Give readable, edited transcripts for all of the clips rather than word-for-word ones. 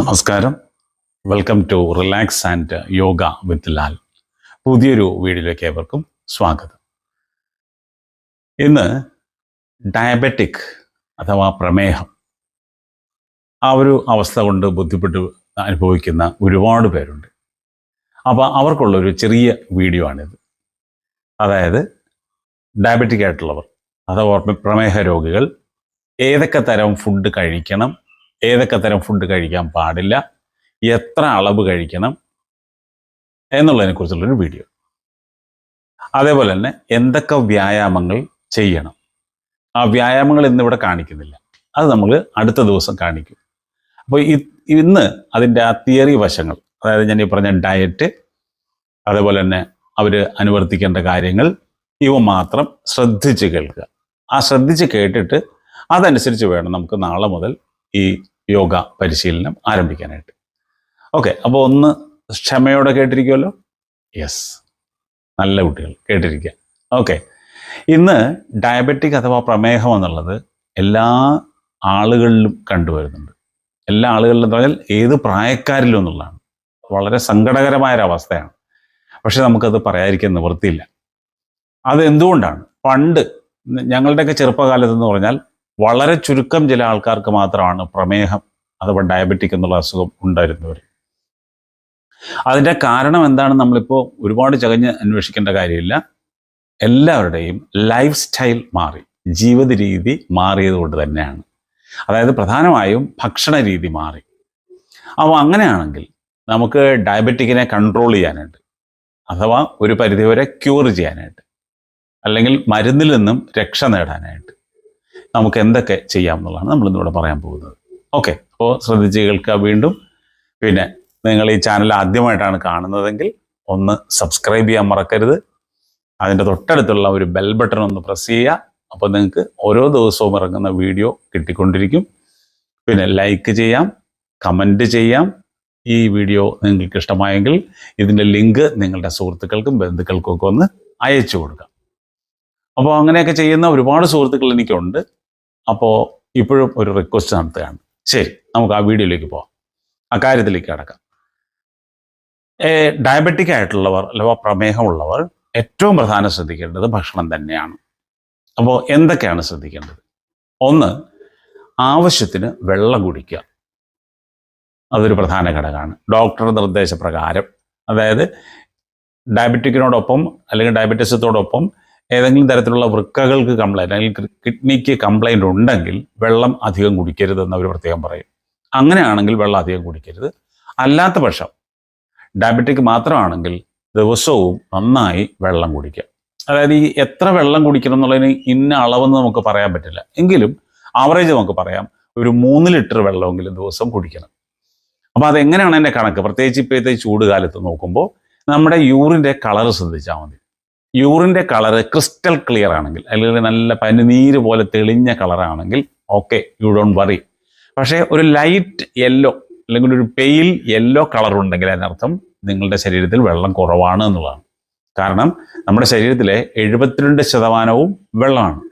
നമസ്കാരം. Welcome to relax and yoga with Lal. പുതിയൊരു വീഡിയോയിലേക്ക് ഏവർക്കും സ്വാഗതം. ഇന്ന് ഡയബറ്റിക് അഥവാ പ്രമേഹം ആ ഒരു അവസ്ഥ കൊണ്ട് ബുദ്ധിമുട്ട് അനുഭവിക്കുന്ന ഒരുപാട് പേരുണ്ട്. അപ്പോൾ അവർക്കുള്ളൊരു ചെറിയ വീഡിയോ ആണിത്. അതായത് ഡയബറ്റിക് ആയിട്ടുള്ളവർ അഥവാ പ്രമേഹ രോഗികൾ ഏതൊക്കെ തരം ഫുഡ് കഴിക്കണം, ഏതൊക്കെ തരം ഫുഡ് കഴിക്കാൻ പാടില്ല, എത്ര അളവ് കഴിക്കണം എന്നുള്ളതിനെ കുറിച്ചുള്ളൊരു വീഡിയോ. അതേപോലെ തന്നെ എന്തൊക്കെ വ്യായാമങ്ങൾ ചെയ്യണം. ആ വ്യായാമങ്ങൾ ഇന്നിവിടെ കാണിക്കുന്നില്ല, അത് നമ്മൾ അടുത്ത ദിവസം കാണിക്കും. അപ്പോൾ ഇന്ന് അതിൻ്റെ ആ തിയറി വശങ്ങൾ, അതായത് ഞാൻ ഈ പറഞ്ഞ ഡയറ്റ്, അതേപോലെ തന്നെ അവർ അനുവർത്തിക്കേണ്ട കാര്യങ്ങൾ, ഇവ മാത്രം ശ്രദ്ധിച്ച് കേൾക്കുക. ആ ശ്രദ്ധിച്ച് കേട്ടിട്ട് അതനുസരിച്ച് വേണം നമുക്ക് നാളെ മുതൽ ഈ യോഗ പരിശീലനം ആരംഭിക്കാനായിട്ട്. ഓക്കെ, അപ്പോൾ ഒന്ന് ക്ഷമയോടെ കേട്ടിരിക്കുമല്ലോ. യെസ്, നല്ല കുട്ടികൾ കേട്ടിരിക്കുക. ഓക്കെ, ഇന്ന് ഡയബറ്റിക് അഥവാ പ്രമേഹം എന്നുള്ളത് എല്ലാ ആളുകളിലും കണ്ടുവരുന്നുണ്ട്. എല്ലാ ആളുകളിലും എന്ന് പറഞ്ഞാൽ ഏത് പ്രായക്കാരിലും എന്നുള്ളതാണ്. വളരെ സങ്കടകരമായൊരവസ്ഥയാണ്. പക്ഷെ നമുക്കത് പറയാതിരിക്കാൻ നിവൃത്തിയില്ല. അത് എന്തുകൊണ്ടാണ്? പണ്ട് ഞങ്ങളുടെയൊക്കെ ചെറുപ്പകാലത്ത് എന്ന് പറഞ്ഞാൽ വളരെ ചുരുക്കം ചില ആൾക്കാർക്ക് മാത്രമാണ് പ്രമേഹം അഥവാ ഡയബറ്റിക് എന്നുള്ള അസുഖം ഉണ്ടായിരുന്നവർ. അതിൻ്റെ കാരണം എന്താണെന്ന് നമ്മളിപ്പോൾ ഒരുപാട് ചകഞ്ഞ് അന്വേഷിക്കേണ്ട കാര്യമില്ല. എല്ലാവരുടെയും ലൈഫ് സ്റ്റൈൽ മാറി, ജീവിത രീതി മാറിയത് കൊണ്ട് തന്നെയാണ്. അതായത് പ്രധാനമായും ഭക്ഷണ രീതി മാറി. അപ്പോൾ അങ്ങനെയാണെങ്കിൽ നമുക്ക് ഡയബറ്റിക്കിനെ കൺട്രോൾ ചെയ്യാനായിട്ട് അഥവാ ഒരു പരിധിവരെ ക്യൂർ ചെയ്യാനായിട്ട് അല്ലെങ്കിൽ മരുന്നിൽ നിന്നും രക്ഷ നേടാനായിട്ട് നമുക്ക് എന്തൊക്കെ ചെയ്യാം എന്നുള്ളതാണ് നമ്മളിന്നിവിടെ പറയാൻ പോകുന്നത്. ഓക്കെ, അപ്പോൾ ശ്രദ്ധിച്ച് കേൾക്കുക വീണ്ടും. പിന്നെ നിങ്ങൾ ഈ ചാനൽ ആദ്യമായിട്ടാണ് കാണുന്നതെങ്കിൽ ഒന്ന് സബ്സ്ക്രൈബ് ചെയ്യാൻ മറക്കരുത്. അതിൻ്റെ തൊട്ടടുത്തുള്ള ഒരു ബെൽ ബട്ടൺ ഒന്ന് പ്രസ് ചെയ്യുക. അപ്പോൾ നിങ്ങൾക്ക് ഓരോ ദിവസവും ഇറങ്ങുന്ന വീഡിയോ കിട്ടിക്കൊണ്ടിരിക്കും. പിന്നെ ലൈക്ക് ചെയ്യാം, കമൻറ്റ് ചെയ്യാം. ഈ വീഡിയോ നിങ്ങൾക്ക് ഇഷ്ടമായെങ്കിൽ ഇതിൻ്റെ ലിങ്ക് നിങ്ങളുടെ സുഹൃത്തുക്കൾക്കും ബന്ധുക്കൾക്കും ഒക്കെ ഒന്ന് അയച്ചു കൊടുക്കാം. അപ്പോൾ അങ്ങനെയൊക്കെ ചെയ്യുന്ന ഒരുപാട് സുഹൃത്തുക്കൾ എനിക്കുണ്ട്. അപ്പോൾ ഇപ്പോഴും ഒരു റിക്വസ്റ്റ് നടത്തുകയാണ്. ശരി, നമുക്ക് ആ വീഡിയോയിലേക്ക് പോകാം, ആ കാര്യത്തിലേക്ക് കിടക്കാം. ഡയബറ്റിക് ആയിട്ടുള്ളവർ അഥവാ പ്രമേഹമുള്ളവർ ഏറ്റവും പ്രധാനം ശ്രദ്ധിക്കേണ്ടത് ഭക്ഷണം തന്നെയാണ്. അപ്പോൾ എന്തൊക്കെയാണ് ശ്രദ്ധിക്കേണ്ടത്? ഒന്ന്, ആവശ്യത്തിന് വെള്ളം കുടിക്കുക. അതൊരു പ്രധാന ഘടകമാണ്. ഡോക്ടറുടെ നിർദ്ദേശപ്രകാരം, അതായത് ഡയബറ്റിക്കിനോടൊപ്പം അല്ലെങ്കിൽ ഡയബറ്റീസത്തോടൊപ്പം ഏതെങ്കിലും തരത്തിലുള്ള വൃക്കകൾക്ക് കംപ്ലൈൻറ്റ് അല്ലെങ്കിൽ കിഡ്നിക്ക് കംപ്ലൈൻറ്റ് ഉണ്ടെങ്കിൽ വെള്ളം അധികം കുടിക്കരുതെന്ന് അവർ പ്രത്യേകം പറയും. അങ്ങനെയാണെങ്കിൽ വെള്ളം അധികം കുടിക്കരുത്. അല്ലാത്ത പക്ഷം ഡയബറ്റിക് മാത്രമാണെങ്കിൽ ദിവസവും നന്നായി വെള്ളം കുടിക്കുക. അതായത് ഈ എത്ര വെള്ളം കുടിക്കണം എന്നുള്ളതിന് ഇന്ന അളവെന്ന് നമുക്ക് പറയാൻ പറ്റില്ല. എങ്കിലും ആവറേജ് നമുക്ക് പറയാം, ഒരു 3 ലിറ്റർ വെള്ളമെങ്കിലും ദിവസം കുടിക്കണം. അപ്പോൾ അതെങ്ങനെയാണ് എൻ്റെ കണക്ക്? പ്രത്യേകിച്ച് ഇപ്പോഴത്തെ ചൂട് കാലത്ത് നോക്കുമ്പോൾ നമ്മുടെ യൂറിൻ്റെ കളർ ശ്രദ്ധിച്ചാൽ മതി. യൂറിൻ്റെ കളറ് ക്രിസ്റ്റൽ ക്ലിയർ ആണെങ്കിൽ, അല്ലെങ്കിൽ നല്ല പനിനീര് പോലെ തെളിഞ്ഞ കളറാണെങ്കിൽ ഓക്കെ, യു ഡോണ്ട് വറി. പക്ഷേ ഒരു ലൈറ്റ് യെല്ലോ അല്ലെങ്കിൽ ഒരു പെയിൽ യെല്ലോ കളർ ഉണ്ടെങ്കിൽ അതിനർത്ഥം നിങ്ങളുടെ ശരീരത്തിൽ വെള്ളം കുറവാണ് എന്നുള്ളതാണ്. കാരണം നമ്മുടെ ശരീരത്തിലെ 72% വെള്ളമാണ്.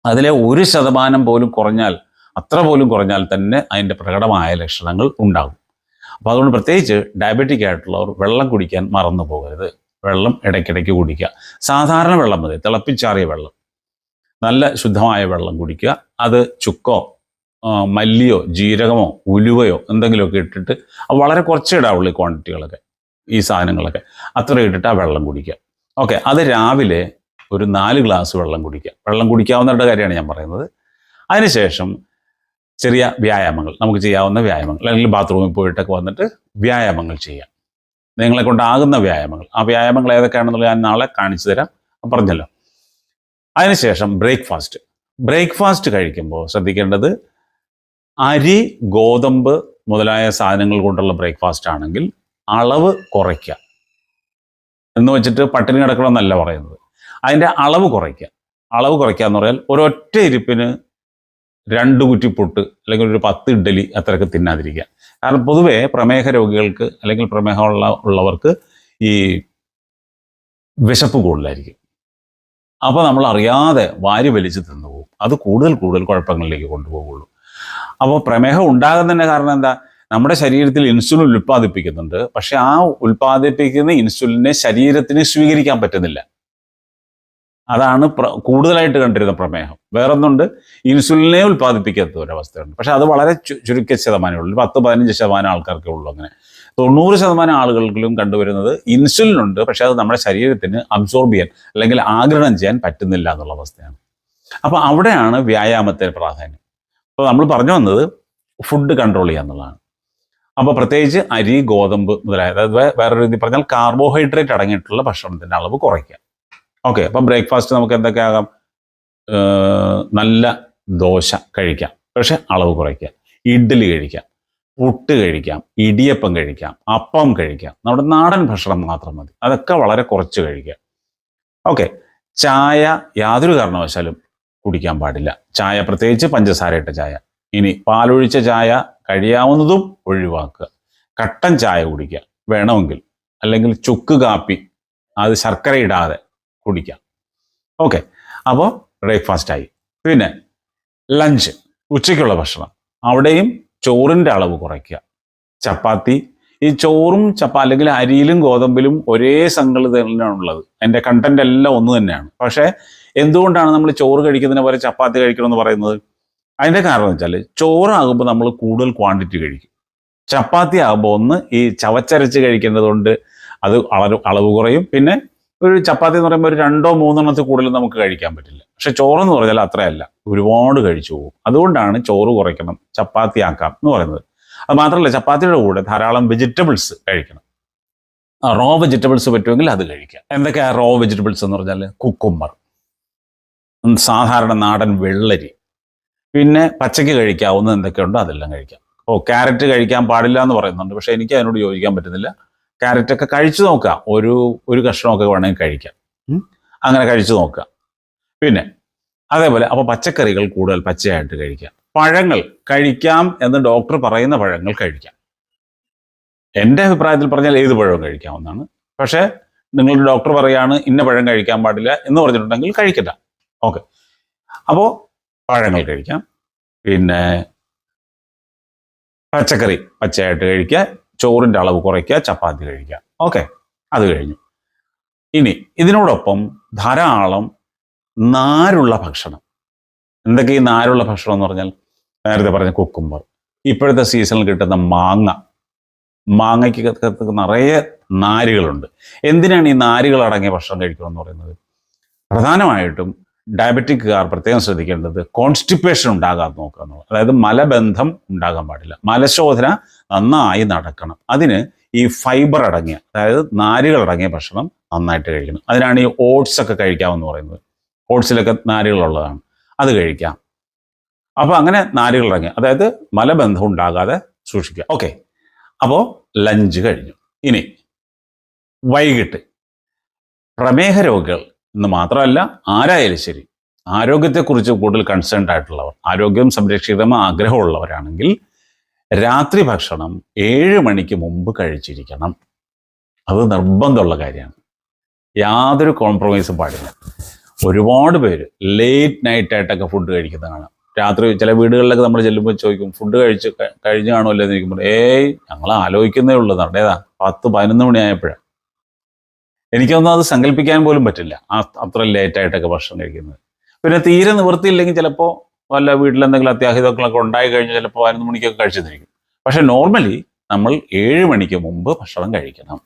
അതിലെ 1% പോലും കുറഞ്ഞാൽ, അത്ര പോലും കുറഞ്ഞാൽ തന്നെ അതിൻ്റെ പ്രകടമായ ലക്ഷണങ്ങൾ ഉണ്ടാകും. അപ്പോൾ അതുകൊണ്ട് പ്രത്യേകിച്ച് ഡയബറ്റിക് ആയിട്ടുള്ളവർ വെള്ളം കുടിക്കാൻ മറന്നു പോകരുത്. വെള്ളം ഇടയ്ക്കിടയ്ക്ക് കുടിക്കുക. സാധാരണ വെള്ളം മതി, തിളപ്പിച്ചാറിയ വെള്ളം, നല്ല ശുദ്ധമായ വെള്ളം കുടിക്കുക. അത് ചുക്കോ മല്ലിയോ ജീരകമോ ഉലുവയോ എന്തെങ്കിലുമൊക്കെ ഇട്ടിട്ട്, വളരെ കുറച്ചേ ഇടാവുള്ളൂ ഈ ക്വാണ്ടിറ്റികളൊക്കെ, ഈ സാധനങ്ങളൊക്കെ അത്ര ഇട്ടിട്ട് ആ വെള്ളം കുടിക്കുക. ഓക്കെ, അത് രാവിലെ ഒരു 4 ഗ്ലാസ് വെള്ളം കുടിക്കുക. വെള്ളം കുടിക്കാവുന്നവരുടെ കാര്യമാണ് ഞാൻ പറയുന്നത്. അതിനുശേഷം ചെറിയ വ്യായാമങ്ങൾ, നമുക്ക് ചെയ്യാവുന്ന വ്യായാമങ്ങൾ, അല്ലെങ്കിൽ ബാത്റൂമിൽ പോയിട്ടൊക്കെ വന്നിട്ട് വ്യായാമങ്ങൾ ചെയ്യാം, നിങ്ങളെ കൊണ്ടാകുന്ന വ്യായാമങ്ങൾ. ആ വ്യായാമങ്ങൾ ഏതൊക്കെയാണെന്നുള്ളത് ഞാൻ നാളെ കാണിച്ചു തരാം, പറഞ്ഞല്ലോ. അതിനുശേഷം ബ്രേക്ക്ഫാസ്റ്റ് കഴിക്കുമ്പോൾ ശ്രദ്ധിക്കേണ്ടത്, അരി, ഗോതമ്പ് മുതലായ സാധനങ്ങൾ കൊണ്ടുള്ള ബ്രേക്ക്ഫാസ്റ്റ് ആണെങ്കിൽ അളവ് കുറയ്ക്കുക. എന്ന് വെച്ചിട്ട് പട്ടിണി കിടക്കണമെന്നല്ല പറയുന്നത്, അതിൻ്റെ അളവ് കുറയ്ക്കുക. അളവ് കുറയ്ക്കുക എന്ന് പറഞ്ഞാൽ ഒരൊറ്റ ഇരിപ്പിന് 2 കുറ്റിപ്പൊട്ട് അല്ലെങ്കിൽ ഒരു 10 ഇഡ്ഡലി അത്രയൊക്കെ തിന്നാതിരിക്കുക. കാരണം പൊതുവെ പ്രമേഹ രോഗികൾക്ക് അല്ലെങ്കിൽ ഉള്ളവർക്ക് ഈ വിശപ്പ് കൂടുതലായിരിക്കും. അപ്പോൾ നമ്മൾ അറിയാതെ വാരി വലിച്ച് തിന്നുപോകും. അത് കൂടുതൽ കുഴപ്പങ്ങളിലേക്ക് കൊണ്ടുപോകുള്ളൂ. അപ്പോൾ പ്രമേഹം ഉണ്ടാകുന്നതിൻ്റെ കാരണം എന്താ? നമ്മുടെ ശരീരത്തിൽ ഇൻസുലിൻ ഉൽപ്പാദിപ്പിക്കുന്നുണ്ട്. പക്ഷെ ആ ഉൽപ്പാദിപ്പിക്കുന്ന ഇൻസുലിനെ ശരീരത്തിന് സ്വീകരിക്കാൻ പറ്റുന്നില്ല. അതാണ് കൂടുതലായിട്ട് കണ്ടിരുന്ന പ്രമേഹം. വേറൊന്നുണ്ട്, ഇൻസുലിനെ ഉൽപ്പാദിപ്പിക്കാത്ത ഒരവസ്ഥയുണ്ട്. പക്ഷെ അത് വളരെ ചുരുക്ക ശതമാനമേ ഉള്ളൂ. 10-15% ആൾക്കാർക്കേ ഉള്ളൂ അങ്ങനെ. 90% ആളുകളിലും കണ്ടുവരുന്നത് ഇൻസുലിൻ ഉണ്ട്, പക്ഷെ അത് നമ്മുടെ ശരീരത്തിന് അബ്സോർബ് ചെയ്യാൻ അല്ലെങ്കിൽ ആഗിരണം ചെയ്യാൻ പറ്റുന്നില്ല എന്നുള്ള അവസ്ഥയാണ്. അപ്പോൾ അവിടെയാണ് വ്യായാമത്തിന് പ്രാധാന്യം. അപ്പോൾ നമ്മൾ പറഞ്ഞു വന്നത് ഫുഡ് കൺട്രോൾ ചെയ്യുക എന്നുള്ളതാണ്. അപ്പോൾ പ്രത്യേകിച്ച് അരി, ഗോതമ്പ് മുതലായ, അതായത് വേറൊരു രീതി പറഞ്ഞാൽ കാർബോഹൈഡ്രേറ്റ് അടങ്ങിയിട്ടുള്ള ഭക്ഷണത്തിൻ്റെ അളവ് കുറയ്ക്കുക. ഓക്കെ, അപ്പം ബ്രേക്ക്ഫാസ്റ്റ് നമുക്ക് എന്തൊക്കെ ആകാം? നല്ല ദോശ കഴിക്കാം, പക്ഷെ അളവ് കുറയ്ക്കുക. ഇഡ്ഡലി കഴിക്കാം, പുട്ട് കഴിക്കാം, ഇടിയപ്പം കഴിക്കാം, അപ്പം കഴിക്കാം. നമ്മുടെ നാടൻ ഭക്ഷണം മാത്രം മതി, അതൊക്കെ വളരെ കുറച്ച് കഴിക്കുക. ഓക്കെ, ചായ യാതൊരു കാരണവശാലും കുടിക്കാൻ പാടില്ല. ചായ, പ്രത്യേകിച്ച് പഞ്ചസാരയിട്ട ചായ. ഇനി പാലൊഴിച്ച ചായ കഴിയാവുന്നതും ഒഴിവാക്കുക. കട്ടൻ ചായ കുടിക്കുക വേണമെങ്കിൽ, അല്ലെങ്കിൽ ചുക്ക് കാപ്പി, അത് ശർക്കര ഇടാതെ കുടിക്കാം. ഓക്കെ, അപ്പോൾ ബ്രേക്ക്ഫാസ്റ്റായി. പിന്നെ ലഞ്ച്, ഉച്ചയ്ക്കുള്ള ഭക്ഷണം, അവിടെയും ചോറിൻ്റെ അളവ് കുറയ്ക്കുക. ചപ്പാത്തി, ഈ ചോറും അല്ലെങ്കിൽ അരിയിലും ഗോതമ്പിലും ഒരേ സംഗതി തന്നെയാണുള്ളത്. അതിൻ്റെ കണ്ടന്റ് എല്ലാം ഒന്ന് തന്നെയാണ്. പക്ഷേ എന്തുകൊണ്ടാണ് നമ്മൾ ചോറ് കഴിക്കുന്നതിന് പോലെ ചപ്പാത്തി കഴിക്കണമെന്ന് പറയുന്നത്? അതിൻ്റെ കാരണം എന്ന് വെച്ചാൽ, ചോറാകുമ്പോൾ നമ്മൾ കൂടുതൽ ക്വാണ്ടിറ്റി കഴിക്കും. ചപ്പാത്തി ആകുമ്പോൾ ഒന്ന് ഈ ചവച്ചരച്ച് കഴിക്കുന്നത് കൊണ്ട് അത് അളവ് കുറയും. പിന്നെ ഒരു ചപ്പാത്തി എന്ന് പറയുമ്പോൾ ഒരു 2-3 എണ്ണത്തിൽ കൂടുതൽ നമുക്ക് കഴിക്കാൻ പറ്റില്ല. പക്ഷെ ചോറെന്ന് പറഞ്ഞാൽ അത്രയല്ല, ഒരുപാട് കഴിച്ചു പോകും. അതുകൊണ്ടാണ് ചോറ് കുറയ്ക്കണം, ചപ്പാത്തി ആക്കാം എന്ന് പറയുന്നത്. അത് മാത്രമല്ല, ചപ്പാത്തിയുടെ കൂടെ ധാരാളം വെജിറ്റബിൾസ് കഴിക്കണം. റോ വെജിറ്റബിൾസ് പറ്റുമെങ്കിൽ അത് കഴിക്കാം. എന്തൊക്കെയാണ് റോ വെജിറ്റബിൾസ് എന്ന് പറഞ്ഞാൽ? കുക്കുംബർ, സാധാരണ നാടൻ വെള്ളരി, പിന്നെ പച്ചയ്ക്ക് കഴിക്കാവുന്ന എന്തൊക്കെയുണ്ടോ അതെല്ലാം കഴിക്കാം. ക്യാരറ്റ് കഴിക്കാൻ പാടില്ല എന്ന് പറയുന്നുണ്ട്, പക്ഷെ എനിക്ക് അതിനോട് യോജിക്കാൻ പറ്റുന്നില്ല. ക്യാരറ്റൊക്കെ കഴിച്ചു നോക്കുക, ഒരു കഷ്ണമൊക്കെ വേണമെങ്കിൽ കഴിക്കാം. അങ്ങനെ കഴിച്ചു നോക്കുക. പിന്നെ അതേപോലെ അപ്പോൾ പച്ചക്കറികൾ കൂടുതൽ പച്ചയായിട്ട് കഴിക്കാം. പഴങ്ങൾ കഴിക്കാം എന്ന് ഡോക്ടർ പറയുന്ന പഴങ്ങൾ കഴിക്കാം. എൻ്റെ അഭിപ്രായത്തിൽ പറഞ്ഞാൽ ഏത് പഴവും കഴിക്കാവുന്നതാണ്. പക്ഷേ നിങ്ങളുടെ ഡോക്ടർ പറയുകയാണ് ഇന്ന പഴം കഴിക്കാൻ പാടില്ല എന്ന് പറഞ്ഞിട്ടുണ്ടെങ്കിൽ കഴിക്കണ്ട. ഓക്കെ, അപ്പോൾ പഴങ്ങൾ കഴിക്കാം. പിന്നെ പച്ചക്കറി പച്ചയായിട്ട് കഴിക്കുക, ചോറിൻ്റെ അളവ് കുറയ്ക്കുക, ചപ്പാത്തി കഴിക്കുക. ഓക്കെ, അത് കഴിഞ്ഞു. ഇനി ഇതിനോടൊപ്പം ധാരാളം നാരുള്ള ഭക്ഷണം. എന്തൊക്കെ ഈ നാരുള്ള ഭക്ഷണം എന്ന് പറഞ്ഞാൽ? നേരത്തെ പറഞ്ഞ കുക്കുംബർ, ഇപ്പോഴത്തെ സീസണിൽ കിട്ടുന്ന മാങ്ങയ്ക്ക് നിറയെ നാരുകളുണ്ട്. എന്തിനാണ് ഈ നാരുകൾ അടങ്ങിയ ഭക്ഷണം കഴിക്കണമെന്ന് പറയുന്നത്? പ്രധാനമായിട്ടും ഡയബറ്റിക്കുകാർ പ്രത്യേകം ശ്രദ്ധിക്കേണ്ടത് കോൺസ്റ്റിപ്പേഷൻ ഉണ്ടാകാതെ നോക്കുക എന്നുള്ളത്. അതായത് മലബന്ധം ഉണ്ടാകാൻ പാടില്ല. മലശോധന നന്നായി നടക്കണം. അതിന് ഈ ഫൈബർ അടങ്ങിയ, അതായത് നാരുകൾ അടങ്ങിയ ഭക്ഷണം നന്നായിട്ട് കഴിക്കണം. അതിനാണ് ഈ ഓട്സ് ഒക്കെ കഴിക്കാമെന്ന് പറയുന്നത്. ഓട്സിലൊക്കെ നാരുകളുള്ളതാണ്, അത് കഴിക്കാം. അപ്പോൾ അങ്ങനെ നാരുകൾ അടങ്ങിയ, അതായത് മലബന്ധം ഉണ്ടാകാതെ സൂക്ഷിക്കുക. ഓക്കെ, അപ്പോൾ ലഞ്ച് കഴിഞ്ഞു. ഇനി വൈകിട്ട് പ്രമേഹ രോഗികൾ എന്ന് മാത്രമല്ല, ആരായാലും ശരി, ആരോഗ്യത്തെക്കുറിച്ച് കൂടുതൽ കൺസേൺഡ് ആയിട്ടുള്ളവർ, ആരോഗ്യം സംരക്ഷിക്കണം ആഗ്രഹമുള്ളവരാണെങ്കിൽ രാത്രി ഭക്ഷണം 7 മണിക്ക് മുമ്പ് കഴിച്ചിരിക്കണം. അത് നിർബന്ധമുള്ള കാര്യമാണ്. യാതൊരു കോംപ്രമൈസും പാടില്ല. ഒരുപാട് പേര് ലേറ്റ് നൈറ്റായിട്ടൊക്കെ ഫുഡ് കഴിക്കുന്നത് കാണാം. രാത്രി ചില വീടുകളിലൊക്കെ നമ്മൾ ചെല്ലുമ്പോൾ ചോദിക്കും, ഫുഡ് കഴിഞ്ഞ് കാണുമല്ലോ എന്ന് ചോദിക്കുമ്പോൾ, ഞങ്ങൾ ആലോചിക്കുന്നേ ഉള്ളൂ, നടേതാ 10-11 മണിയായപ്പോഴാണ്. എനിക്കൊന്നും അത് സങ്കല്പിക്കാൻ പോലും പറ്റില്ല, അത്ര ലേറ്റായിട്ടൊക്കെ ഭക്ഷണം കഴിക്കുന്നത്. പിന്നെ തീരെ നിവൃത്തിയില്ലെങ്കിൽ ചിലപ്പോൾ വല്ല വീട്ടിലെന്തെങ്കിലും അത്യാഹിതങ്ങളൊക്കെ ഉണ്ടായി കഴിഞ്ഞാൽ ചിലപ്പോൾ 11 മണിക്കൊക്കെ കഴിച്ചെന്നിരിക്കും. പക്ഷെ നോർമലി നമ്മൾ 7 മണിക്ക് മുമ്പ് ഭക്ഷണം കഴിക്കണം.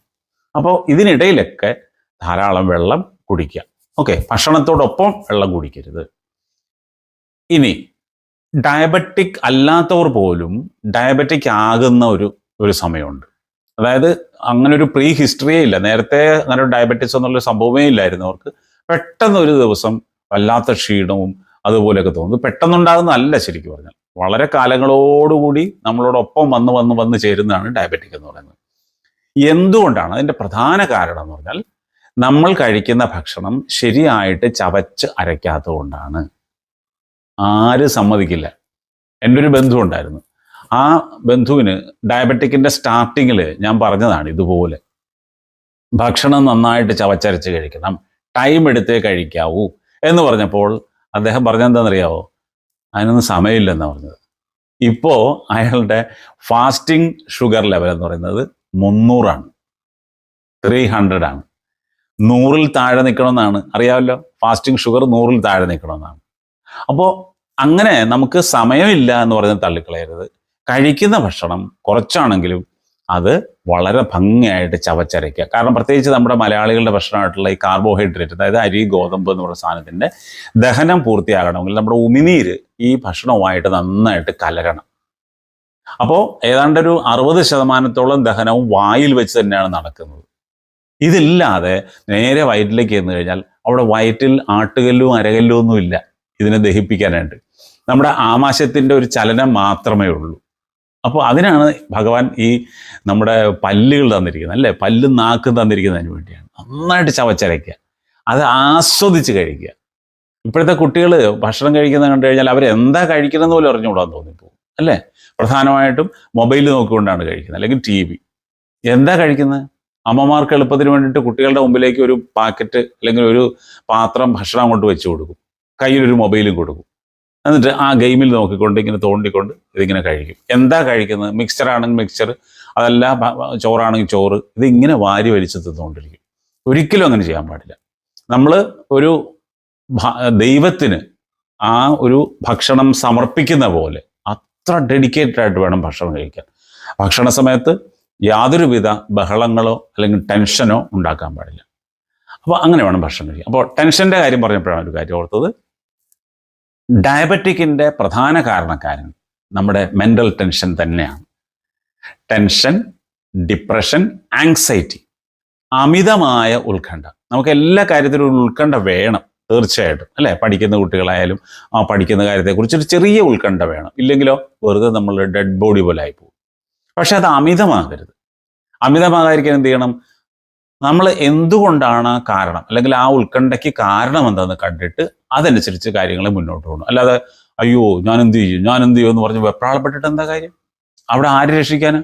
അപ്പോൾ ഇതിനിടയിലൊക്കെ ധാരാളം വെള്ളം കുടിക്കുക. ഓക്കെ, ഭക്ഷണത്തോടൊപ്പം വെള്ളം കുടിക്കരുത്. ഇനി ഡയബറ്റിക് അല്ലാത്തവർ പോലും ഡയബറ്റിക് ആകുന്ന ഒരു സമയമുണ്ട്. അതായത് അങ്ങനെ ഒരു പ്രീ ഹിസ്റ്ററിയേ ഇല്ല, നേരത്തെ അങ്ങനെ ഒരു ഡയബറ്റിസ് എന്നുള്ളൊരു സംഭവമേ ഇല്ലായിരുന്നവർക്ക് പെട്ടെന്ന് ഒരു ദിവസം വല്ലാത്ത ക്ഷീണവും അതുപോലെയൊക്കെ തോന്നുന്നു. പെട്ടെന്നുണ്ടാകുന്നതല്ല, ശരിക്കും പറഞ്ഞാൽ വളരെ കാലങ്ങളോടുകൂടി നമ്മളോടൊപ്പം വന്ന് ചേരുന്നതാണ് ഡയബറ്റിക് എന്ന് പറയുന്നത്. എന്തുകൊണ്ടാണ്? അതിൻ്റെ പ്രധാന കാരണം എന്ന് പറഞ്ഞാൽ നമ്മൾ കഴിക്കുന്ന ഭക്ഷണം ശരിയായിട്ട് ചവച്ച് അരയ്ക്കാത്തത് കൊണ്ടാണ്. ആരും സമ്മതിക്കില്ല. എൻ്റെ ഒരു ബന്ധു ഉണ്ടായിരുന്നു. ആ ബന്ധുവിന് ഡയബറ്റിക്കിൻ്റെ സ്റ്റാർട്ടിങ്ങിൽ ഞാൻ പറഞ്ഞതാണ് ഇതുപോലെ, ഭക്ഷണം നന്നായിട്ട് ചവച്ചരച്ച് കഴിക്കണം, ടൈം എടുത്തേ കഴിക്കാവൂ എന്ന് പറഞ്ഞപ്പോൾ അദ്ദേഹം പറഞ്ഞെന്താണെന്നറിയാവോ? അതിനൊന്നും സമയമില്ലെന്നാണ് പറഞ്ഞത്. ഇപ്പോൾ അയാളുടെ ഫാസ്റ്റിംഗ് ഷുഗർ ലെവൽ എന്ന് പറയുന്നത് 300 300 ആണ്. 100 താഴെ നിൽക്കണമെന്നാണ്, അറിയാമല്ലോ. ഫാസ്റ്റിംഗ് ഷുഗർ 100 താഴെ നിൽക്കണമെന്നാണ്. അപ്പോൾ അങ്ങനെ നമുക്ക് സമയമില്ല എന്ന് പറഞ്ഞ് തള്ളിക്കളയരുത്. കഴിക്കുന്ന ഭക്ഷണം കുറച്ചാണെങ്കിലും അത് വളരെ ഭംഗിയായിട്ട് ചവച്ചരയ്ക്കുക. കാരണം പ്രത്യേകിച്ച് നമ്മുടെ മലയാളികളുടെ ഭക്ഷണമായിട്ടുള്ള ഈ കാർബോഹൈഡ്രേറ്റ്, അതായത് അരി, ഗോതമ്പ് എന്ന് പറയുന്ന സാധനത്തിൻ്റെ ദഹനം പൂർത്തിയാകണമെങ്കിൽ നമ്മുടെ ഉമിനീര് ഈ ഭക്ഷണവുമായിട്ട് നന്നായിട്ട് കലരണം. അപ്പോൾ ഏതാണ്ടൊരു 60% ദഹനവും വായിൽ വെച്ച് തന്നെയാണ് നടക്കുന്നത്. ഇതില്ലാതെ നേരെ വയറ്റിലേക്ക് ചെന്ന് കഴിഞ്ഞാൽ അവിടെ വയറ്റിൽ ആട്ടുകല്ലും അരകല്ലും ഒന്നും ഇല്ല ഇതിനെ ദഹിപ്പിക്കാനായിട്ട്. നമ്മുടെ ആമാശയത്തിൻ്റെ ഒരു ചലനം മാത്രമേ ഉള്ളൂ. അപ്പോൾ അതിനാണ് ഭഗവാൻ ഈ നമ്മുടെ പല്ലുകൾ തന്നിരിക്കുന്നത്, അല്ലേ? പല്ലും നാക്കും തന്നിരിക്കുന്നതിന് വേണ്ടിയാണ്. നന്നായിട്ട് ചവച്ചരയ്ക്കുക, അത് ആസ്വദിച്ച് കഴിക്കുക. ഇപ്പോഴത്തെ കുട്ടികൾ ഭക്ഷണം കഴിക്കുന്നത് കണ്ടു കഴിഞ്ഞാൽ അവരെന്താ കഴിക്കണമെന്ന് പോലും അറിഞ്ഞുകൂടാന്ന് തോന്നിപ്പോകും, അല്ലേ? പ്രധാനമായിട്ടും മൊബൈൽ നോക്കിക്കൊണ്ടാണ് കഴിക്കുന്നത്, അല്ലെങ്കിൽ TV. എന്താ കഴിക്കുന്നത്? അമ്മമാർക്ക് എളുപ്പത്തിന് വേണ്ടിയിട്ട് കുട്ടികളുടെ മുമ്പിലേക്ക് ഒരു പാക്കറ്റ് അല്ലെങ്കിൽ ഒരു പാത്രം ഭക്ഷണം കൊണ്ട് വെച്ച് കൊടുക്കും, കയ്യിലൊരു മൊബൈലും കൊടുക്കും. എന്നിട്ട് ആ ഗെയിമിൽ നോക്കിക്കൊണ്ട് ഇങ്ങനെ തോണ്ടിക്കൊണ്ട് ഇതിങ്ങനെ കഴിക്കും. എന്താ കഴിക്കുന്നത്? മിക്സ്ചർ ആണെങ്കിൽ മിക്സ്ചർ, അതല്ല ചോറാണെങ്കിൽ ചോറ്, ഇതിങ്ങനെ വാരി വലിച്ച് തിന്നുകൊണ്ടിരിക്കും. ഒരിക്കലും അങ്ങനെ ചെയ്യാൻ പാടില്ല. നമ്മൾ ഒരു ദൈവത്തിന് ആ ഒരു ഭക്ഷണം സമർപ്പിക്കുന്ന പോലെ അത്ര ഡെഡിക്കേറ്റഡ് ആയിട്ട് വേണം ഭക്ഷണം കഴിക്കാൻ. ഭക്ഷണ സമയത്ത് യാതൊരുവിധ ബഹളങ്ങളോ അല്ലെങ്കിൽ ടെൻഷനോ ഉണ്ടാക്കാൻ പാടില്ല. അപ്പോൾ അങ്ങനെ വേണം ഭക്ഷണം കഴിക്കാൻ. അപ്പോൾ ടെൻഷൻ്റെ കാര്യം പറഞ്ഞപ്പോഴാണ് ഒരു കാര്യം ഓർത്തത്. ഡയബറ്റിക്കിൻ്റെ പ്രധാന കാരണക്കാരൻ നമ്മുടെ മെൻ്റൽ ടെൻഷൻ തന്നെയാണ്. ടെൻഷൻ, ഡിപ്രഷൻ, ആങ്സൈറ്റി, അമിതമായ ഉത്കണ്ഠ. നമുക്ക് എല്ലാ കാര്യത്തിലും ഒരു ഉത്കണ്ഠ വേണം, തീർച്ചയായിട്ടും, അല്ലേ? പഠിക്കുന്ന കുട്ടികളായാലും ആ പഠിക്കുന്ന കാര്യത്തെക്കുറിച്ച് ഒരു ചെറിയ ഉത്കണ്ഠ വേണം. ഇല്ലെങ്കിലോ വെറുതെ നമ്മൾ ഡെഡ് ബോഡി പോലെ ആയിപ്പോകും. പക്ഷെ അത് അമിതമാകരുത്. അമിതമാകാതിരിക്കാൻ എന്ത് ചെയ്യണം? നമ്മൾ എന്തുകൊണ്ടാണ് കാരണം, അല്ലെങ്കിൽ ആ ഉത്കണ്ഠയ്ക്ക് കാരണം എന്താണെന്ന് കണ്ടിട്ട് അതനുസരിച്ച് കാര്യങ്ങൾ മുന്നോട്ട് പോകണം. അല്ലാതെ അയ്യോ ഞാൻ എന്ത് ചെയ്യും എന്ന് പറഞ്ഞ് വെപ്രാളപ്പെട്ടിട്ട് എന്താ കാര്യം? അവിടെ ആര് രക്ഷിക്കാന്?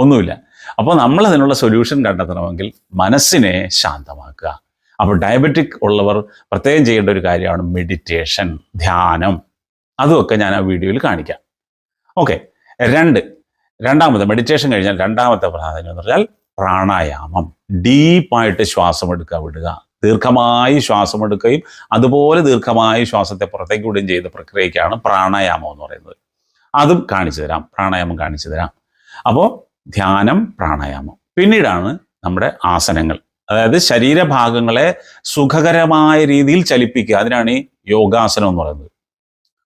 ഒന്നുമില്ല. അപ്പോൾ നമ്മൾ അതിനുള്ള സൊല്യൂഷൻ കണ്ടെത്തണമെങ്കിൽ മനസ്സിനെ ശാന്തമാക്കുക. അപ്പോൾ ഡയബറ്റിക് ഉള്ളവർ പ്രത്യേകം ചെയ്യേണ്ട ഒരു കാര്യമാണ് മെഡിറ്റേഷൻ, ധ്യാനം. അതുമൊക്കെ ഞാൻ ആ വീഡിയോയിൽ കാണിക്കാം. ഓക്കെ. രണ്ടാമത്തെ മെഡിറ്റേഷൻ കഴിഞ്ഞാൽ രണ്ടാമത്തെ പ്രാധാന്യം എന്ന് പറഞ്ഞാൽ പ്രാണായാമം. ഡീപ്പായിട്ട് ശ്വാസം എടുക്കുക, വിടുക. ദീർഘമായി ശ്വാസം എടുക്കുകയും അതുപോലെ ദീർഘമായി ശ്വാസത്തെ പുറത്തേക്ക് വിടുകയും ചെയ്യുന്ന പ്രക്രിയയ്ക്കാണ് പ്രാണായാമം എന്ന് പറയുന്നത്. അതും കാണിച്ചു തരാം, പ്രാണായാമം കാണിച്ചു തരാം. അപ്പോൾ ധ്യാനം, പ്രാണായാമം. പിന്നീടാണ് നമ്മുടെ ആസനങ്ങൾ, അതായത് ശരീരഭാഗങ്ങളെ സുഖകരമായ രീതിയിൽ ചലിപ്പിക്കുക. അതിനാണ് ഈ യോഗാസനം എന്ന് പറയുന്നത്.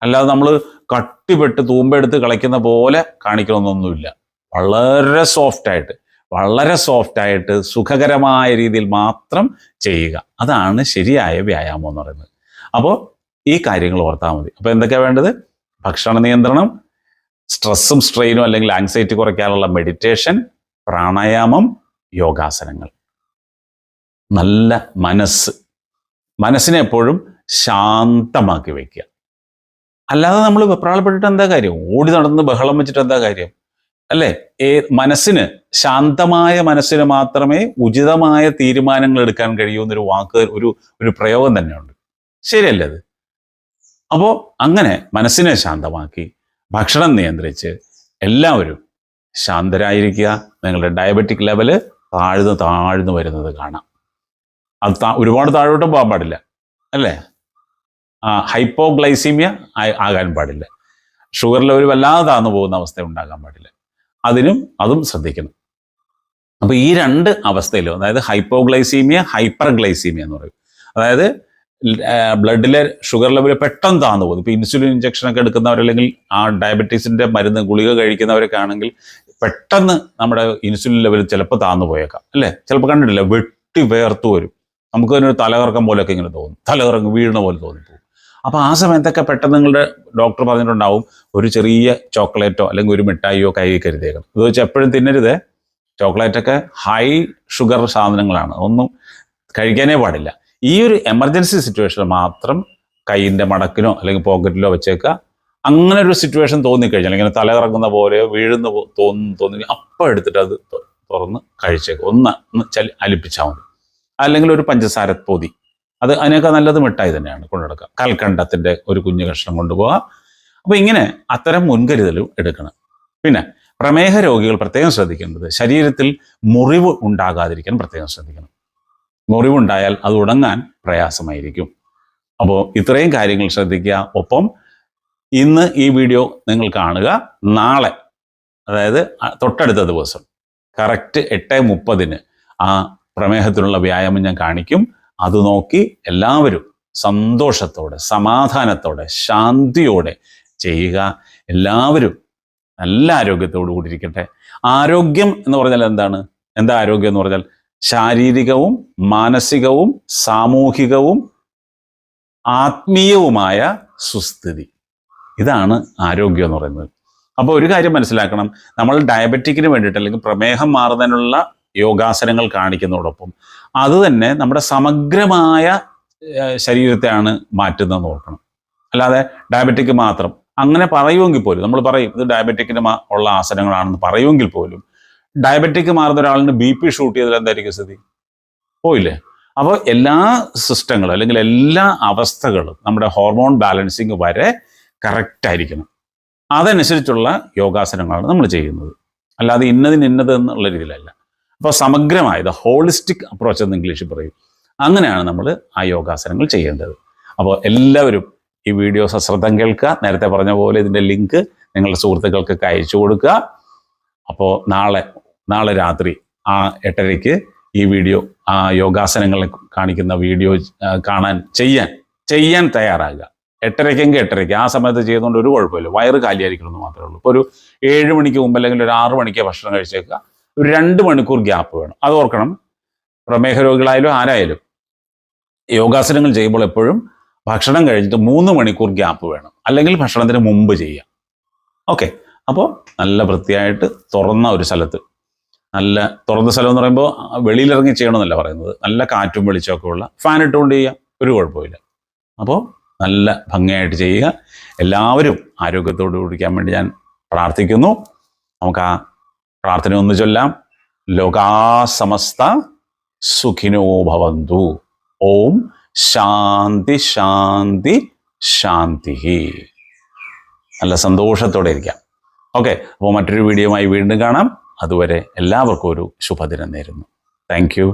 അല്ലാതെ നമ്മൾ കട്ടിപ്പെട്ട് തൂമ്പെടുത്ത് കളിക്കുന്ന പോലെ കാണിക്കണമെന്നൊന്നുമില്ല. വളരെ സോഫ്റ്റായിട്ട് സുഖകരമായ രീതിയിൽ മാത്രം ചെയ്യുക. അതാണ് ശരിയായ വ്യായാമം എന്ന് പറയുന്നത്. അപ്പോൾ ഈ കാര്യങ്ങൾ ഓർത്താൽ മതി. അപ്പോൾ എന്തൊക്കെയാണ് വേണ്ടത്? ഭക്ഷണ നിയന്ത്രണം, സ്ട്രെസ്സും സ്ട്രെയിനും അല്ലെങ്കിൽ ആങ്സൈറ്റി കുറയ്ക്കാനുള്ള മെഡിറ്റേഷൻ, പ്രാണായാമം, യോഗാസനങ്ങൾ. നല്ല മനസ്സിനെ എപ്പോഴും ശാന്തമാക്കി വയ്ക്കുക. അല്ലാതെ നമ്മൾ വെപ്രാളപ്പെട്ടിട്ട് എന്താ കാര്യം? ഓടി നടന്ന് ബഹളം വെച്ചിട്ട് എന്താ കാര്യം? അല്ലേ? ശാന്തമായ മനസ്സിന് മാത്രമേ ഉചിതമായ തീരുമാനങ്ങൾ എടുക്കാൻ കഴിയൂ എന്നൊരു വാക്ക്, ഒരു പ്രയോഗം തന്നെയുണ്ട്. ശരിയല്ലേ അത്? അപ്പോൾ അങ്ങനെ മനസ്സിനെ ശാന്തമാക്കി ഭക്ഷണം നിയന്ത്രിച്ച് എല്ലാവരും ശാന്തരായിരിക്കുക. നിങ്ങളുടെ ഡയബറ്റിക് ലെവല് താഴ്ന്നു വരുന്നത് കാണാം. അത് ഒരുപാട് താഴോട്ടും പോകാൻ പാടില്ല, അല്ലേ? ഹൈപ്പോഗ്ലൈസീമിയ ആകാൻ പാടില്ല. ഷുഗർ ലെവൽ വല്ലാതെ താഴ്ന്നു പോകുന്ന അവസ്ഥ ഉണ്ടാകാൻ പാടില്ല. അതും ശ്രദ്ധിക്കണം. അപ്പോൾ ഈ രണ്ട് അവസ്ഥയിലും, അതായത് ഹൈപ്പോഗ്ലൈസീമിയ, ഹൈപ്പർഗ്ലൈസീമിയ എന്ന് പറയും. അതായത് ബ്ലഡിലെ ഷുഗർ ലെവൽ പെട്ടെന്ന് താഴ്ന്നു പോകും. ഇപ്പോൾ ഇൻസുലിൻ ഇഞ്ചക്ഷനൊക്കെ എടുക്കുന്നവരല്ലെങ്കിൽ ആ ഡയബറ്റീസിൻ്റെ മരുന്ന് ഗുളിക കഴിക്കുന്നവരൊക്കെ ആണെങ്കിൽ പെട്ടെന്ന് നമ്മുടെ ഇൻസുലിൻ ലെവൽ ചിലപ്പോൾ താഴ്ന്നു പോയേക്കാം, അല്ലേ? ചിലപ്പോൾ കണ്ടിട്ടില്ല, വെട്ടി വേർത്തു വരും. നമുക്ക് തന്നെ ഒരു തലകറക്കം പോലെയൊക്കെ ഇങ്ങനെ തോന്നും, തലകറങ്ങി വീഴുന്ന പോലെ തോന്നിപ്പോകും. അപ്പോൾ ആ സമയത്തൊക്കെ പെട്ടെന്ന് നിങ്ങളുടെ ഡോക്ടർ പറഞ്ഞിട്ടുണ്ടാവും ഒരു ചെറിയ ചോക്ലേറ്റോ അല്ലെങ്കിൽ ഒരു മിഠായിയോ കയ്യിൽ കരുതേക്കണം. ഇത് വെച്ച് എപ്പോഴും തിന്നരുത്. ചോക്ലേറ്റൊക്കെ ഹൈ ഷുഗർ സാധനങ്ങളാണ്, ഒന്നും കഴിക്കാനേ പാടില്ല. ഈ ഒരു എമർജൻസി സിറ്റുവേഷനിൽ മാത്രം കൈയിൻ്റെ മടക്കിനോ അല്ലെങ്കിൽ പോക്കറ്റിലോ വെച്ചേക്കുക. അങ്ങനെ ഒരു സിറ്റുവേഷൻ തോന്നിക്കഴിഞ്ഞാൽ, ഇങ്ങനെ തലകറങ്ങുന്ന പോലെ വീഴുന്ന തോന്നി അപ്പം എടുത്തിട്ട് അത് തുറന്ന് കഴിച്ചേക്കുക. ഒന്ന് അലിപ്പിച്ചാൽ മതി. അല്ലെങ്കിൽ ഒരു പഞ്ചസാര പൊതി, അതിനൊക്കെ നല്ലത് മിഠായി തന്നെയാണ് കൊണ്ടുനടക്കുക. കൽക്കണ്ടത്തിൻ്റെ ഒരു കുഞ്ഞു കഷ്ണം കൊണ്ടുപോകാം. അപ്പോൾ ഇങ്ങനെ അത്തരം മുൻകരുതലും എടുക്കണം. പിന്നെ പ്രമേഹ രോഗികൾ പ്രത്യേകം ശ്രദ്ധിക്കേണ്ടത് ശരീരത്തിൽ മുറിവ് ഉണ്ടാകാതിരിക്കാൻ പ്രത്യേകം ശ്രദ്ധിക്കണം. മുറിവുണ്ടായാൽ അത് ഉണങ്ങാൻ പ്രയാസമായിരിക്കും. അപ്പോൾ ഇത്രയും കാര്യങ്ങൾ ശ്രദ്ധിക്കുക. ഒപ്പം ഇന്ന് ഈ വീഡിയോ നിങ്ങൾ കാണുക. നാളെ, അതായത് തൊട്ടടുത്ത ദിവസം കറക്റ്റ് 8:30 ആ പ്രമേഹത്തിനുള്ള വ്യായാമം ഞാൻ കാണിക്കും. അത് നോക്കി എല്ലാവരും സന്തോഷത്തോടെ, സമാധാനത്തോടെ, ശാന്തിയോടെ ചെയ്യുക. എല്ലാവരും നല്ല ആരോഗ്യത്തോടു കൂടി ഇരിക്കട്ടെ. ആരോഗ്യം എന്ന് പറഞ്ഞാൽ എന്താണ്? എന്താ ആരോഗ്യം എന്ന് പറഞ്ഞാൽ? ശാരീരികവും മാനസികവും സാമൂഹികവും ആത്മീയവുമായ സുസ്ഥിതി. ഇതാണ് ആരോഗ്യം എന്ന് പറയുന്നത്. അപ്പോൾ ഒരു കാര്യം മനസ്സിലാക്കണം, നമ്മൾ ഡയബറ്റിക്കിന് വേണ്ടിയിട്ട് അല്ലെങ്കിൽ പ്രമേഹം മാറുന്നതിനുള്ള യോഗാസനങ്ങൾ കാണിക്കുന്നതോടൊപ്പം അത് തന്നെ നമ്മുടെ സമഗ്രമായ ശരീരത്തെയാണ് മാറ്റുന്നതെന്ന് ഓർക്കണം. അല്ലാതെ ഡയബറ്റിക് മാത്രം അങ്ങനെ പറയുമെങ്കിൽ പോലും, നമ്മൾ പറയും ഇത് ഡയബറ്റിക്കിന് ഉള്ള ആസനങ്ങളാണെന്ന് പറയുമെങ്കിൽ പോലും, ഡയബറ്റിക് മാറുന്ന ഒരാളിന് BP ഷൂട്ട് ചെയ്താൽ എന്തായിരിക്കും സ്ഥിതി? പോയില്ലേ? അപ്പോൾ എല്ലാ സിസ്റ്റങ്ങളും അല്ലെങ്കിൽ എല്ലാ അവസ്ഥകളും നമ്മുടെ ഹോർമോൺ ബാലൻസിങ് വരെ കറക്റ്റ് ആയിരിക്കണം. അതനുസരിച്ചുള്ള യോഗാസനങ്ങളാണ് നമ്മൾ ചെയ്യുന്നത്. അല്ലാതെ ഇന്നത് എന്നുള്ള രീതിയിലല്ല. അപ്പോൾ സമഗ്രമായ ഹോളിസ്റ്റിക് അപ്രോച്ച് എന്ന് ഇംഗ്ലീഷിൽ പറയും. അങ്ങനെയാണ് നമ്മൾ ആ യോഗാസനങ്ങൾ ചെയ്യേണ്ടത്. അപ്പോൾ എല്ലാവരും ഈ വീഡിയോ സശ്രദ്ധം കേൾക്കുക. നേരത്തെ പറഞ്ഞ പോലെ ഇതിൻ്റെ ലിങ്ക് നിങ്ങളുടെ സുഹൃത്തുക്കൾക്കൊക്കെ അയച്ചു കൊടുക്കുക. അപ്പോൾ നാളെ രാത്രി 8:30 ഈ വീഡിയോ, ആ യോഗാസനങ്ങളെ കാണിക്കുന്ന വീഡിയോ ചെയ്യാൻ തയ്യാറാകുക. 8:30 8:30 ആ സമയത്ത് ചെയ്യുന്നതുകൊണ്ട് ഒരു കുഴപ്പമില്ല. വയറ് കാലിയായിരിക്കണമെന്ന് മാത്രമേ ഉള്ളൂ. ഇപ്പോൾ ഒരു 7 മണിക്ക് മുമ്പ് അല്ലെങ്കിൽ ഒരു 6 മണിക്ക് ഭക്ഷണം കഴിച്ചേക്കുക. ഒരു 2 മണിക്കൂർ ഗ്യാപ്പ് വേണം. അത് ഓർക്കണം. പ്രമേഹ രോഗികളായാലും ആരായാലും യോഗാസനങ്ങൾ ചെയ്യുമ്പോൾ എപ്പോഴും ഭക്ഷണം കഴിഞ്ഞിട്ട് 3 മണിക്കൂർ ഗ്യാപ്പ് വേണം. അല്ലെങ്കിൽ ഭക്ഷണത്തിന് മുമ്പ് ചെയ്യാം. ഓക്കെ. അപ്പോൾ നല്ല വൃത്തിയായിട്ട് തുറന്ന ഒരു സ്ഥലത്ത്, നല്ല തുറന്ന സ്ഥലം എന്ന് പറയുമ്പോൾ വെളിയിലിറങ്ങി ചെയ്യണമെന്നല്ല പറയുന്നത്, നല്ല കാറ്റും വെളിച്ചമൊക്കെ ഉള്ള ഫാൻ ഇട്ടുകൊണ്ട് ചെയ്യാം, ഒരു കുഴപ്പമില്ല. അപ്പോൾ നല്ല ഭംഗിയായിട്ട് ചെയ്യുക. എല്ലാവരും ആരോഗ്യത്തോടു കൂടിക്കാൻ വേണ്ടി ഞാൻ പ്രാർത്ഥിക്കുന്നു. നമുക്ക് ആ പ്രാർത്ഥന ഒന്ന് ചൊല്ലാം. ലോകാ സമസ്ത സുഖിനോ ഭവന്തു. ഓം ശാന്തി ശാന്തി ശാന്തി. നല്ല സന്തോഷത്തോടെ ഇരിക്കാം. ഓക്കെ. അപ്പോൾ മറ്റൊരു വീഡിയോയുമായി വീണ്ടും കാണാം. അതുവരെ എല്ലാവർക്കും ഒരു ശുഭദിനം നേരുന്നു. Thank you.